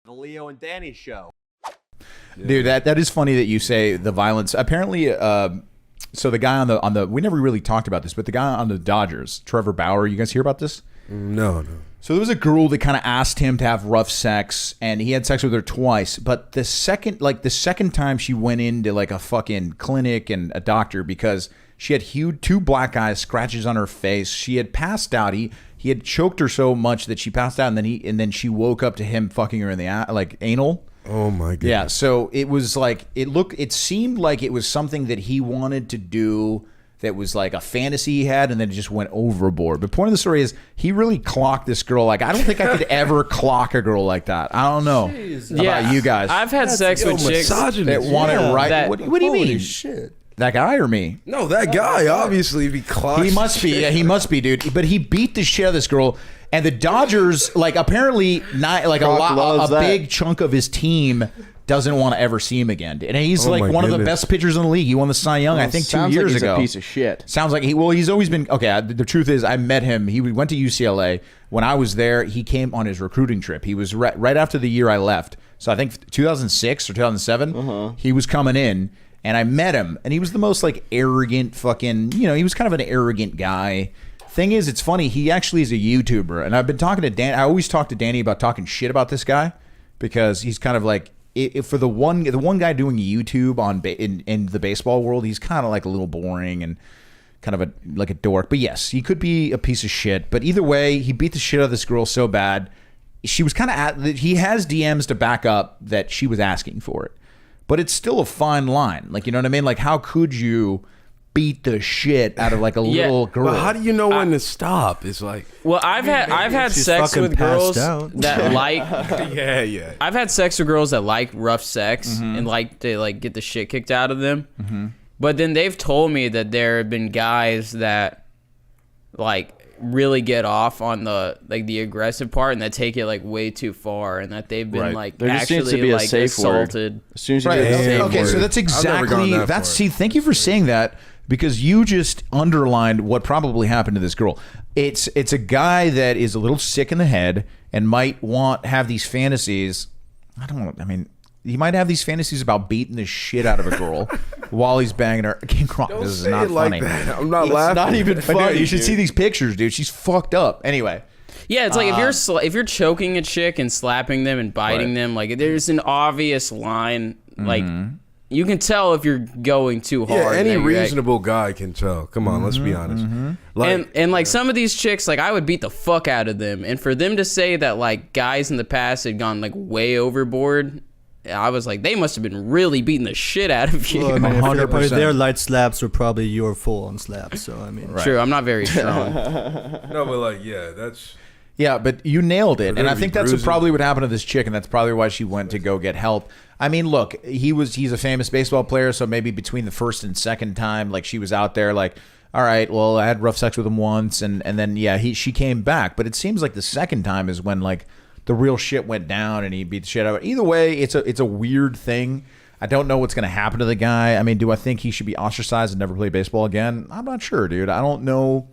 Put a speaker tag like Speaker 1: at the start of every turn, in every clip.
Speaker 1: The Leo and Danny show.
Speaker 2: Dude, that is funny that you say the violence. Apparently, so the guy on the we never really talked about this, but the guy on the Dodgers, Trevor Bauer, you guys hear about this?
Speaker 3: No.
Speaker 2: So there was a girl that kind of asked him to have rough sex, and he had sex with her twice. But the second time she went into like a fucking clinic and a doctor because she had two black eyes, scratches on her face. She had passed out. He had choked her so much that she passed out, and then she woke up to him fucking her in the anal.
Speaker 3: Oh my god.
Speaker 2: Yeah, so it was like it seemed like it was something that he wanted to do that was like a fantasy he had, and then it just went overboard. But point of the story is he really clocked this girl. Like, I don't think I could ever clock a girl like that. I don't know about you guys.
Speaker 4: I've had sex with chicks
Speaker 2: that want it right. What do you mean?
Speaker 3: Shit.
Speaker 2: That guy or me?
Speaker 3: No, that guy, obviously, if he clocks.
Speaker 2: He must be. Yeah, he must be, dude. But he beat the shit out of this girl. And the Dodgers, like, apparently, not like a big chunk of his team doesn't want to ever see him again. And he's like one of the best pitchers in the league. He won the Cy Young, I think, 2 years ago.
Speaker 1: Sounds like he's a piece of shit.
Speaker 2: Sounds like he's always been okay. The truth is, I met him. He went to UCLA. When I was there, he came on his recruiting trip. He was right after the year I left. So I think 2006 or 2007. He was coming in. And I met him, and he was the most like arrogant fucking, he was kind of an arrogant guy. Thing is, it's funny, he actually is a YouTuber, and I've been talking to Dan. I always talk to Danny about talking shit about this guy because he's kind of like, for the one guy doing YouTube in the baseball world, he's kind of like a little boring and kind of like a dork. But yes, he could be a piece of shit. But either way, he beat the shit out of this girl so bad. She was kind of he has DMs to back up that she was asking for it. But it's still a fine line. Like, you know what I mean? Like, how could you beat the shit out of like a little girl?
Speaker 3: Well, how do you know when to stop? It's like,
Speaker 4: well, I've had sex with girls that like
Speaker 3: yeah.
Speaker 4: I've had sex with girls that like rough sex and like to like get the shit kicked out of them. But then they've told me that there have been guys that like really get off on the aggressive part and that take it like way too far, and that they've been like
Speaker 1: there just
Speaker 4: actually
Speaker 1: seems to be
Speaker 4: like
Speaker 1: a safe
Speaker 4: assaulted.
Speaker 1: Word. As soon as you get a safe
Speaker 2: okay,
Speaker 1: word.
Speaker 2: so that's exactly thank you for saying that, because you just underlined what probably happened to this girl. It's a guy that is a little sick in the head and might have these fantasies. He might have these fantasies about beating the shit out of a girl while he's banging her.
Speaker 3: Don't
Speaker 2: this is
Speaker 3: say
Speaker 2: not
Speaker 3: it like
Speaker 2: funny.
Speaker 3: that. I'm not laughing.
Speaker 1: It's not even funny.
Speaker 2: Dude, you should see these pictures, dude. She's fucked up. Anyway.
Speaker 4: Yeah, it's like if you're choking a chick and slapping them and biting them, like there's an obvious line. Like you can tell if you're going too hard.
Speaker 3: Yeah, any reasonable guy can tell. Come on, let's be honest. Like,
Speaker 4: and like some of these chicks, like I would beat the fuck out of them. And for them to say that like guys in the past had gone like way overboard, I was like, they must have been really beating the shit out of you.
Speaker 5: Well, I mean,
Speaker 2: 100%.
Speaker 5: Their light slaps were probably your full-on slaps. So I mean,
Speaker 4: True, I'm not very strong.
Speaker 3: no, but like, yeah, that's.
Speaker 2: Yeah, but you nailed it. And I
Speaker 3: be
Speaker 2: think that's
Speaker 3: bruising.
Speaker 2: probably what happened to this chick, and that's probably why she went to go get help. I mean, look, he's a famous baseball player, so maybe between the first and second time, like, she was out there like, all right, well, I had rough sex with him once, and then, yeah, she came back. But it seems like the second time is when, like, the real shit went down and he beat the shit out of it. Either way, it's a weird thing. I don't know what's going to happen to the guy. I mean, do I think he should be ostracized and never play baseball again? I'm not sure, dude. I don't know.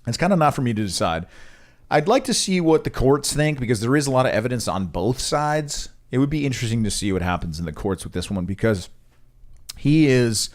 Speaker 2: It's kind of not for me to decide. I'd like to see what the courts think, because there is a lot of evidence on both sides. It would be interesting to see what happens in the courts with this one, because he has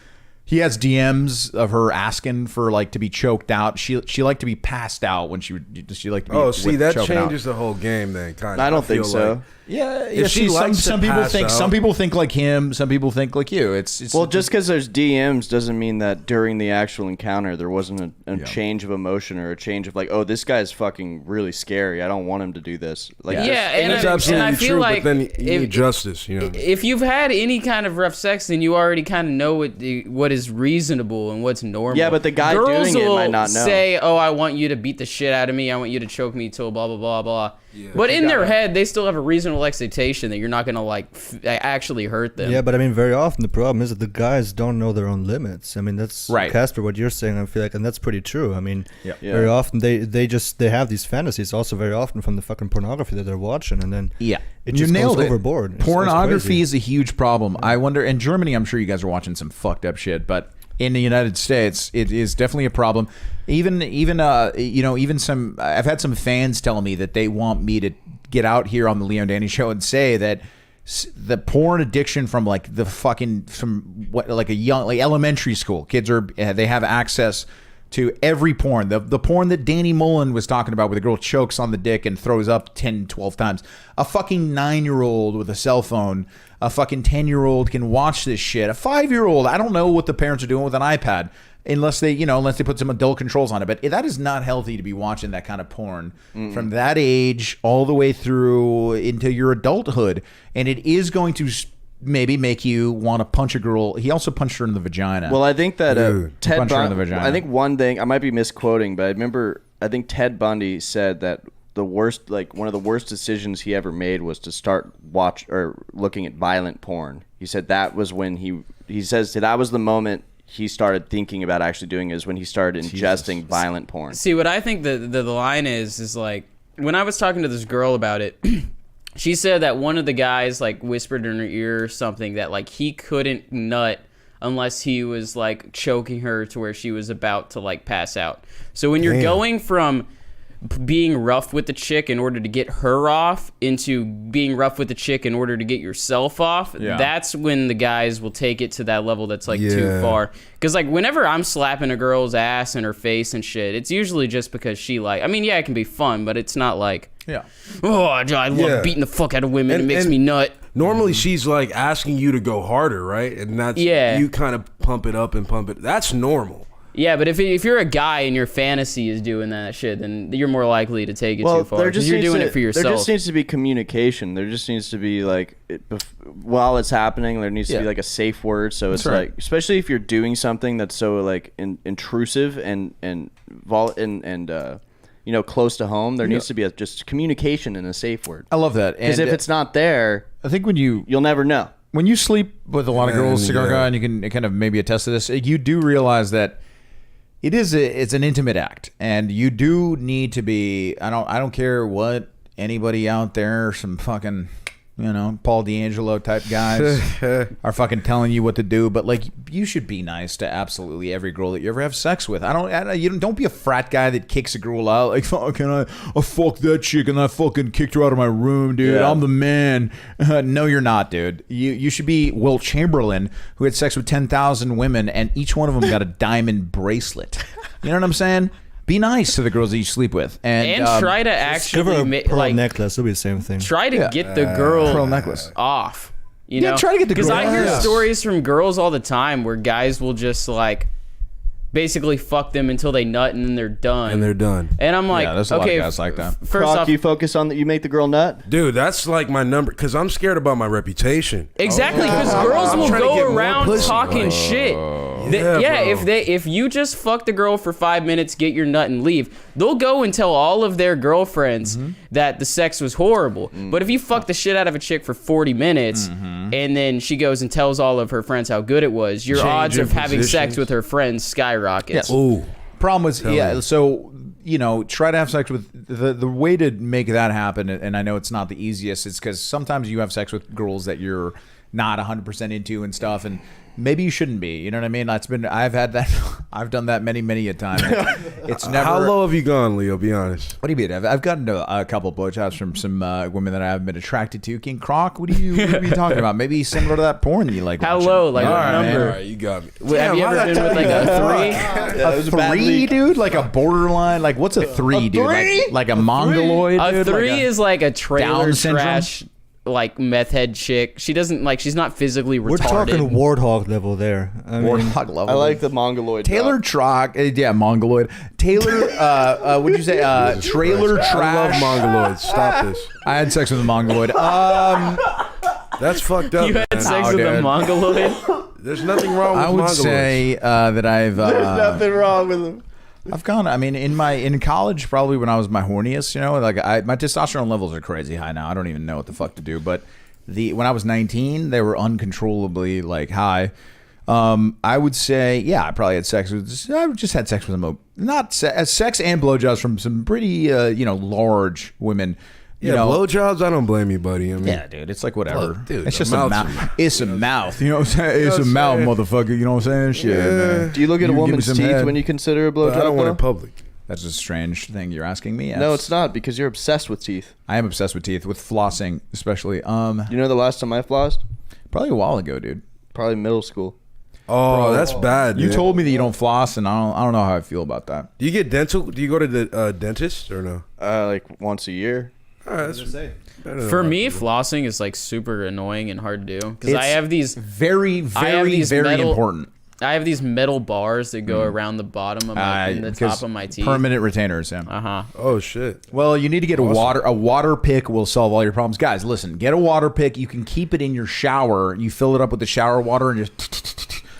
Speaker 2: DMs of her asking for like to be choked out. She liked to be passed out when she liked to be.
Speaker 3: Oh, see, that changes
Speaker 2: out.
Speaker 3: the whole game then. Kind of.
Speaker 1: I don't think so.
Speaker 3: Like,
Speaker 2: yeah.
Speaker 3: she likes
Speaker 2: some
Speaker 3: to
Speaker 2: people
Speaker 3: pass
Speaker 2: think
Speaker 3: out.
Speaker 2: some people think like him. Some people think like you. It's
Speaker 1: Well, just because there's DMs doesn't mean that during the actual encounter there wasn't a change of emotion or a change of like, oh, this guy's fucking really scary. I don't want him to do this. Like,
Speaker 4: Yeah, and
Speaker 3: that's
Speaker 4: I
Speaker 3: absolutely
Speaker 4: feel
Speaker 3: true.
Speaker 4: like
Speaker 3: but then you need justice. You know.
Speaker 4: if you've had any kind of rough sex, then you already kind of know what is reasonable and what's normal.
Speaker 1: Yeah, but the guy
Speaker 4: Girls
Speaker 1: doing it
Speaker 4: will
Speaker 1: might not know.
Speaker 4: say, "Oh, I want you to beat the shit out of me. I want you to choke me till blah blah blah blah."
Speaker 3: Yeah.
Speaker 4: But in their head, they still have a reasonable expectation that you're not gonna like actually hurt them.
Speaker 5: yeah, but I mean, very often the problem is that the guys don't know their own limits. I mean, that's
Speaker 2: Right.
Speaker 5: Casper, what you're saying. I feel like, and that's pretty true. I mean,
Speaker 2: Yeah.
Speaker 5: very often they have these fantasies also very often from the fucking pornography that they're watching, and then
Speaker 2: Yeah,
Speaker 5: it just
Speaker 2: you nailed
Speaker 5: goes
Speaker 2: it.
Speaker 5: overboard. It's
Speaker 2: Pornography
Speaker 5: crazy.
Speaker 2: is a huge problem. I wonder, in Germany, I'm sure you guys are watching some fucked up shit, but in the United States, it is definitely a problem. Even some, I've had some fans tell me that they want me to get out here on the Leo and Danny show and say that the porn addiction from like like a young, like elementary school kids they have access to every porn. The porn that Danny Mullen was talking about, where the girl chokes on the dick and throws up 10, 12 times. A fucking 9-year-old with a cell phone, a fucking 10-year-old can watch this shit. A 5-year-old, I don't know what the parents are doing with an iPad, unless they put some adult controls on it. But that is not healthy to be watching that kind of porn from that age all the way through into your adulthood. And it is going to maybe make you want to punch a girl. He also punched her in the vagina.
Speaker 1: Well, I think that Ted
Speaker 2: Bundy.
Speaker 1: I think one thing, I might be misquoting, but I think Ted Bundy said that one of the worst decisions he ever made was to start looking at violent porn. He said that was when he says that was the moment he started thinking about actually doing it, is when he started ingesting violent porn.
Speaker 4: See, what I think the line is like, when I was talking to this girl about it, she said that one of the guys like whispered in her ear or something that like he couldn't nut unless he was like choking her to where she was about to like pass out. So when you're going from being rough with the chick in order to get her off into being rough with the chick in order to get yourself off, that's when the guys will take it to that level that's like too far. Because like whenever I'm slapping a girl's ass and her face and shit, it's usually just because she like, I mean, yeah, it can be fun, but it's not like, oh, I love beating the fuck out of women. It makes me nut.
Speaker 3: Normally she's like asking you to go harder, right? And that's, you kind of pump it up and pump it. That's normal.
Speaker 4: Yeah, but if you're a guy and your fantasy is doing that shit, then you're more likely to take it too far. Because you're doing it for yourself.
Speaker 1: There just needs to be communication. There just needs to be like, while it's happening, there needs to be like a safe word. So it's like, especially if you're doing something that's so like intrusive and close to home, there needs to be just communication and a safe word.
Speaker 2: I love that.
Speaker 1: Because if it's not there,
Speaker 2: I think
Speaker 1: you'll never know.
Speaker 2: When you sleep with a lot of girls, Cigar Guy, and you can kind of maybe attest to this, you do realize that it's an intimate act, and you do need to be. I don't care what anybody out there, some fucking Paul D'Angelo type guys are fucking telling you what to do, but like you should be nice to absolutely every girl that you ever have sex with. Don't be a frat guy that kicks a girl out like, fucking I fucked that chick and I fucking kicked her out of my room, dude. I'm the man. No, you're not, dude. You should be Will Chamberlain, who had sex with 10,000 women and each one of them got a diamond bracelet. You know what I'm saying? Be nice to the girls that you sleep with, and
Speaker 4: try to actually
Speaker 5: pearl necklace. It'll be the same thing.
Speaker 4: Try to get the girl
Speaker 2: pearl necklace
Speaker 4: off. You know,
Speaker 2: try to get the girl.
Speaker 4: Because I hear stories from girls all the time where guys will just like basically fuck them until they nut and then they're done. And I'm like,
Speaker 2: there's a lot of guys like that.
Speaker 1: First off, you focus on that. You make the girl nut,
Speaker 3: dude. That's like my number, because I'm scared about my reputation.
Speaker 4: Exactly, because girls will go around talking shit. If you just fuck the girl for 5 minutes, get your nut and leave, they'll go and tell all of their girlfriends that the sex was horrible. But if you fuck the shit out of a chick for 40 minutes and then she goes and tells all of her friends how good it was, your odds of having sex with her friends skyrockets.
Speaker 2: Yes. Ooh. Problem was, so try to have sex with the way to make that happen, and I know it's not the easiest, it's because sometimes you have sex with girls that you're not 100% into and stuff, and maybe you shouldn't be. You know what I mean? I've had that. I've done that many a time. It's never.
Speaker 3: How low have you gone, Leo? Be honest.
Speaker 2: What do you mean? I've gotten a couple blowjobs from some women that I haven't been attracted to. King Croc, what are you talking about? Maybe similar to that porn that you like.
Speaker 4: How
Speaker 2: watching.
Speaker 4: Low? Like what number?
Speaker 3: All right, you got me.
Speaker 4: Have you ever been with like a 3?
Speaker 2: A 3, dude? Like a borderline? Like what's a 3, dude? Like a mongoloid?
Speaker 4: A 3 is like a trailer
Speaker 2: Down syndrome?
Speaker 4: trash. Like meth head chick. She doesn't like. She's not physically retarded.
Speaker 5: We're talking warthog level there.
Speaker 2: Warthog level.
Speaker 1: I like the mongoloid.
Speaker 2: Taylor Trock, mongoloid. Taylor, what'd you say? Trailer trash.
Speaker 3: I love mongoloids. Stop this.
Speaker 2: I had sex with a mongoloid.
Speaker 3: That's fucked up.
Speaker 4: You had sex with a mongoloid?
Speaker 3: There's nothing wrong with mongoloids.
Speaker 2: I would say that I've.
Speaker 1: There's nothing wrong with them.
Speaker 2: I've gone. I mean, in college, probably when I was my horniest, my testosterone levels are crazy high now. I don't even know what the fuck to do. But when I was 19, they were uncontrollably like high. I would say, I probably had sex with. I just had sex with them. Not sex and blowjobs from some pretty large women.
Speaker 3: Blowjobs, I don't blame you, buddy. I mean,
Speaker 2: yeah, dude, it's like whatever.
Speaker 3: Dude,
Speaker 2: it's just a mouth. It's a mouth. You know what I'm saying? It's a mouth, motherfucker. You know what I'm saying? Shit, man.
Speaker 1: Do you look at a woman's teeth when you consider a blowjob?
Speaker 3: I don't want it public.
Speaker 2: That's a strange thing you're asking me.
Speaker 1: No, it's not, because you're obsessed with teeth.
Speaker 2: I am obsessed with teeth, with flossing especially.
Speaker 1: You know the last time I flossed?
Speaker 2: Probably a while ago, dude.
Speaker 1: Probably middle school.
Speaker 3: Oh, bro, that's bad.
Speaker 2: You
Speaker 3: dude.
Speaker 2: told me that you don't floss, and I don't know how I feel about that.
Speaker 3: Do you get dental? Do you go to the dentist or no?
Speaker 1: Like once a year.
Speaker 3: All right, that's
Speaker 4: For me, flossing is like super annoying and hard to do because I have these
Speaker 2: very important.
Speaker 4: I have these metal bars that go around the bottom of my and the top of my teeth.
Speaker 2: Permanent retainers, yeah.
Speaker 3: Oh shit.
Speaker 2: Well, you need to get a water pick will solve all your problems. Guys, listen, get a water pick. You can keep it in your shower. You fill it up with the shower water and just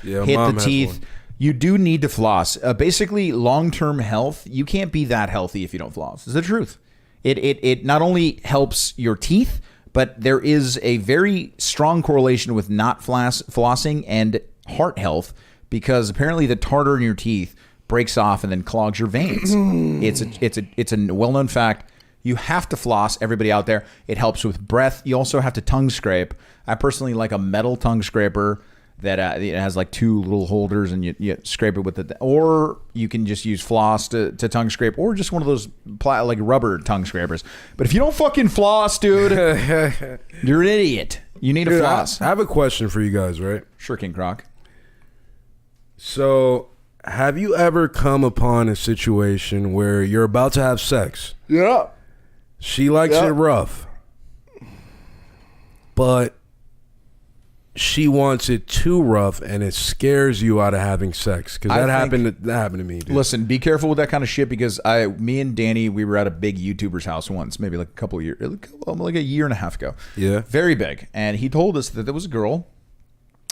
Speaker 2: hit the teeth. You do need to floss. Basically, long-term health, you can't be that healthy if you don't floss. It's the truth. It not only helps your teeth, but there is a very strong correlation with not flossing and heart health, because apparently the tartar in your teeth breaks off and then clogs your veins. It's a well-known fact. You have to floss, everybody out there. It helps with breath. You also have to tongue scrape. I personally like a metal tongue scraper that it has like two little holders, and you scrape it with it. Or you can just use floss to tongue scrape, or just one of those like rubber tongue scrapers. But if you don't fucking floss, dude, you're an idiot. You need to floss.
Speaker 3: I have a question for you guys, right?
Speaker 2: Sure, King Croc.
Speaker 3: So, have you ever come upon a situation where you're about to have sex?
Speaker 1: Yeah.
Speaker 3: She likes it rough, but she wants it too rough, and it scares you out of having sex? Because that happened to me, dude.
Speaker 2: Listen, be careful with that kind of shit, because me and Danny, we were at a big YouTuber's house once, maybe like a couple of years, like a year and a half ago.
Speaker 3: Yeah.
Speaker 2: Very big. And he told us that there was a girl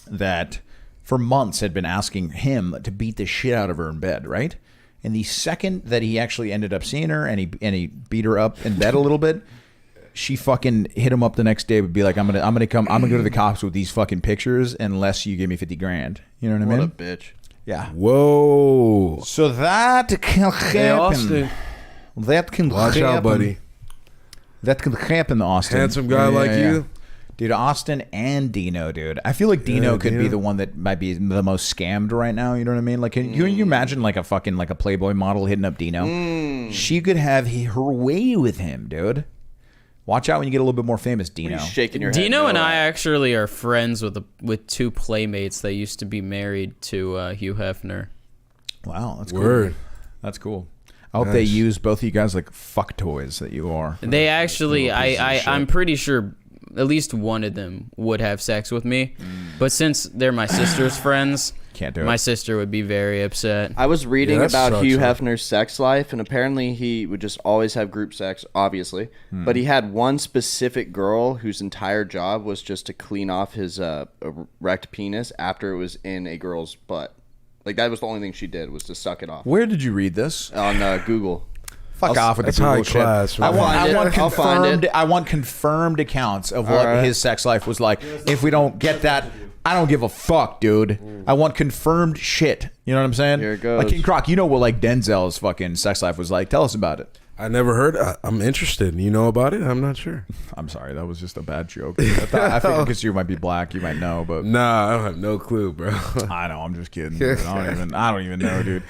Speaker 2: that for months had been asking him to beat the shit out of her in bed, right? And the second that he actually ended up seeing her and he beat her up in bed a little bit, she fucking hit him up the next day, would be like, I'm gonna go to the cops with these fucking pictures unless you give me $50,000. You know what I mean?
Speaker 1: What a bitch.
Speaker 2: Yeah.
Speaker 3: Whoa.
Speaker 2: So that can happen.
Speaker 3: Hey, Austin.
Speaker 2: That can
Speaker 3: Watch
Speaker 2: happen.
Speaker 3: out, buddy.
Speaker 2: That can happen, Austin.
Speaker 3: Handsome guy like you.
Speaker 2: Dude, Austin and Dino, dude. I feel like Dino could be the one that might be the most scammed right now. You know what I mean? Like, can you imagine like a Playboy model hitting up Dino? She could have her way with him, dude. Watch out when you get a little bit more famous, Dino.
Speaker 1: You're shaking your head.
Speaker 4: Dino and I actually are friends with two playmates that used to be married to Hugh Hefner.
Speaker 2: Wow, that's
Speaker 3: Word.
Speaker 2: cool. That's cool. I hope they use both of you guys like fuck toys that you are.
Speaker 4: They actually, I'm pretty sure at least one of them would have sex with me. But since they're my sister's friends,
Speaker 2: Can't do it.
Speaker 4: my sister would be very upset.
Speaker 1: I was reading
Speaker 3: that
Speaker 1: about
Speaker 3: sucks,
Speaker 1: Hugh
Speaker 3: huh?
Speaker 1: Hefner's sex life, and apparently he would just always have group sex, obviously. But he had one specific girl whose entire job was just to clean off his erect penis after it was in a girl's butt. Like, that was the only thing she did, was to suck it off.
Speaker 2: Where did you read this?
Speaker 1: On Google.
Speaker 2: Fuck off with the
Speaker 3: That's high
Speaker 2: Google shit.
Speaker 3: class, right?
Speaker 1: I'll find it.
Speaker 2: I want confirmed accounts of what his sex life was like. If we don't get that, I don't give a fuck, dude. I want confirmed shit. You know what I'm saying?
Speaker 1: Here it goes.
Speaker 2: Like King Croc, you know what like Denzel's fucking sex life was like. Tell us about it.
Speaker 3: I never heard. I'm interested. You know about it? I'm not sure.
Speaker 2: I'm sorry, that was just a bad joke. I think because you might be black, you might know, but
Speaker 3: Nah, I don't have no clue, bro.
Speaker 2: I know. I'm just kidding. Dude. I don't even know, dude.